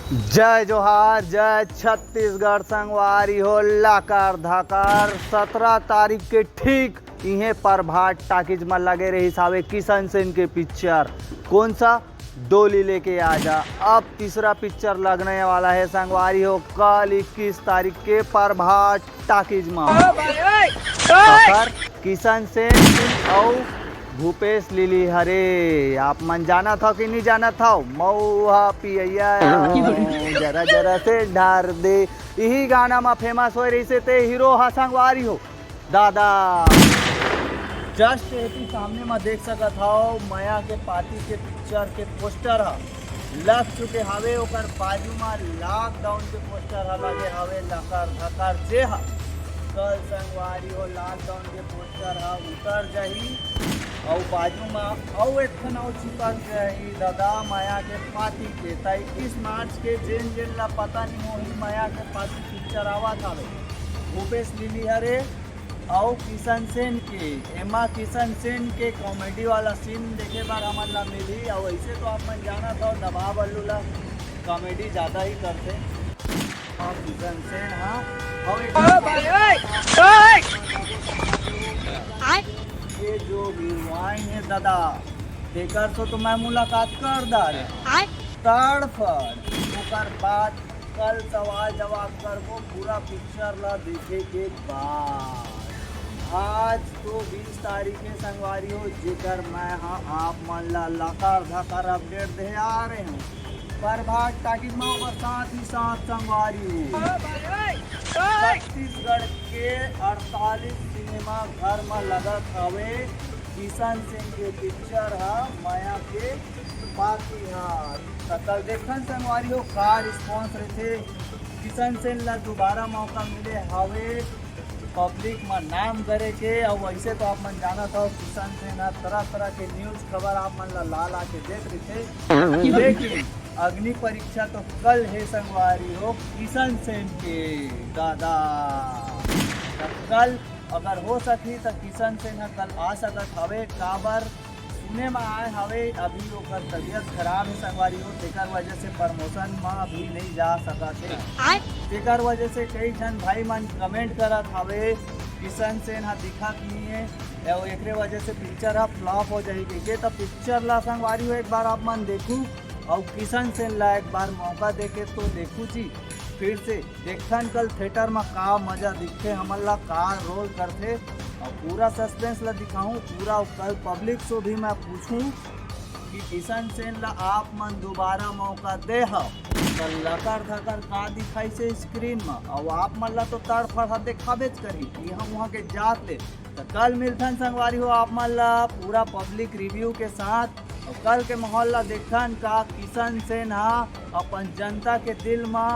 जय जोहार, जय छत्तीसगढ़ संगवारी हो। लाकार धाकार 17 तारीख के ठीक इहे प्रभात टाकीज में लगे रही सावे किशन सेन के पिक्चर। कौन सा? डोली लेके आजा। अब तीसरा पिक्चर लगने वाला है संगवारी हो कल 21 तारीख के प्रभात टाकीज में। किशन सेन और भूपेश लिली हरे। आप मन जाना था कि नहीं जाना था? मऊहा पिया जरा जरा से ढार दे, यही गाना में फेमस हो रही से ते हीरो हा संगवारी हो दादा। जस्ट एटी सामने में देख सकत हो माया के पार्टी के पिक्चर के पोस्टर हा लग चुके हवे। ओकर बाजू में लॉकडाउन के पोस्टर हा लगे हवे। लकार धकार जे हा कल संगवारी हो लॉकडाउन के पोस्टर हा उतर जाही और बाजू में और एक चिपक रही दादा माया के पाती के 21 मार्च के जेन जेन ला पता नहीं हो माया के पाती पिक्चर आवा था भूपेश लिली हरे और किशन सेन के। एमा किशन सेन के कॉमेडी वाला सीन देखे बार हमारे ला मिली। और ऐसे तो आप मन जाना था दबाव अल्लू ला कॉमेडी ज़्यादा ही करते और किशन सेन। हाँ ये जो हीरोइन है दादा देकर तो मैं मुलाकात कर डाले ओकर बाद कल सवाल जवाब करबो पूरा पिक्चर ला देखे के बाद। आज तो 20 तारीख है संगवारी हो जेकर मैं हाँ आप मन ला लाकार धाकार अपडेट दे आ रहे हूँ प्रभात टाकीज में। और साथ ही साथ संगवारी हो छत्तीसगढ़ के 48 सिनेमा घर में लगत हवे किशन सेन के पिक्चर हा माया के पाती हा। कल देखन संगवारी हो का रिस्पॉन्स रहते। किशन सेन ला दोबारा मौका मिले हवे पब्लिक में नाम करे के। और वैसे तो आप मन जाना था किशन सेन तरह तरह के न्यूज़ खबर आप मन ला के देख रहे थे। लेकिन अग्नि परीक्षा तो कल है संगवारी हो किशन सेन के दादा। कल अगर हो सकी तो किशन सेन कल आ सकत हवे काबर सुने में आए हवे अभी ओकर तबीयत खराब है संगवारी हो तेकर वजह से प्रमोशन में अभी नहीं जा सकत है। तेकर वजह से कई जन भाई मन कमेंट करत हवे किशन सेन हा दिखत नहीं है और एकरे वजह से पिक्चर हा फ्लॉप हो जाएगी के। तो पिक्चर ला संगवारी हो एक बार आप मन देखू और किशन सेन ला एक बार मौका देके तो देखू जी फिर से देखन कल थिएटर में का मजा दिखे हमन ला का रोल करते और पूरा सस्पेंस ला दिखाऊं पूरा। कल पब्लिक से भी मैं पूछूं कि किशन सेन ला आप मन दोबारा मौका दे हो कल लकर धकर का दिखाई से स्क्रीन में और आप मन ला तो तड़फड़ देखाबेच करी हम वहाँ के जात ले। तो कल मिलथन संगवारी हो आप मन ला पूरा पब्लिक रिव्यू के साथ। और कल के माहौल ला देखन का किशन सेन हा अपन जनता के दिल में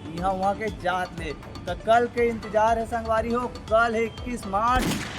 यहाँ वहाँ के जात ले। तो कल के इंतजार है संगवारी हो कल है 21 मार्च।